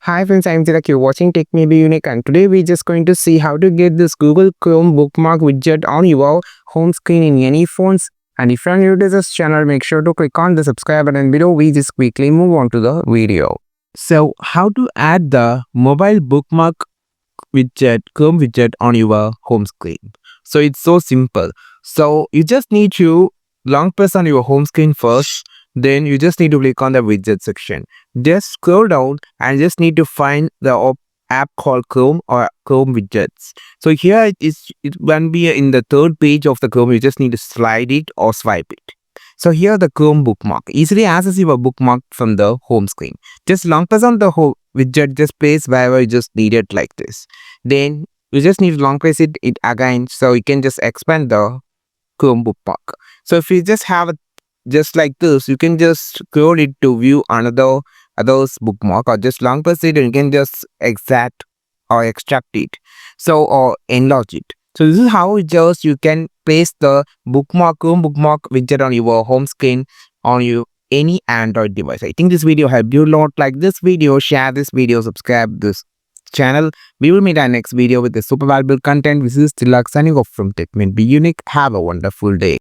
Hi friends, I'm Tilak. You're watching Tech Maybe Unique, and today we're just going to see how to get this Google Chrome bookmark widget on your home screen in any phones. And if you're new to this channel, make sure to click on the subscribe button below. We just quickly move on to the video. So, how to add the mobile bookmark widget, Chrome widget on your home screen? So it's so simple. So you just need to long press on your home screen first. Then you just need to click on the widget section. Just scroll down and just need to find the app called Chrome or Chrome widgets. So here it will be in the third page of the Chrome. You just need to slide it or swipe it. So here the Chrome bookmark easily access your bookmark from the home screen. Just long press on the whole widget, just place wherever you just need it like this. Then you just need to long press it again, so you can just expand the Chrome bookmark. So if you just have it just like this, you can just scroll it to view another others bookmark, or just long press it and you can just extract or extract it. So or enlarge it. So this is how you can place the Chrome bookmark widget on your home screen on your any Android device. I think this video helped you a lot. Like this video, share this video, subscribe this channel. We will meet our next video with the super valuable content. This is Tilak signing off from Tech Be Unique. Have a wonderful day.